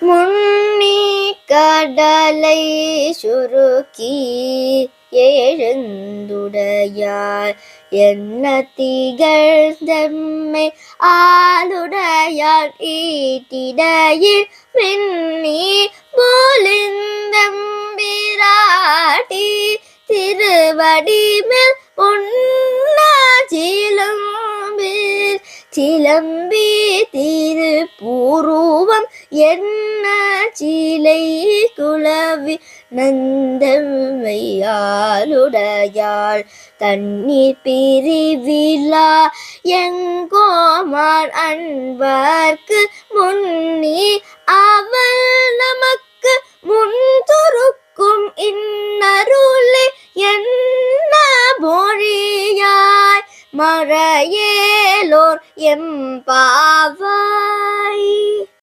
முன்னி கடலை சுருக்கி எழுந்துடையார் என்ன திகழ்ந்தம்மை ஆளுடையார் ஈட்டிடையில் மின்னி போலிந்தம்பிராட்டி திருவடி மேல் பொன்னாச்சிலம் சிலம்பி திருப்பூருவம் என்ன சிலை குலவி நந்தமையாளுடையாள் தண்ணீர் பிரிவிழா எங்கோமான் அன்பர்க்கு முன்னே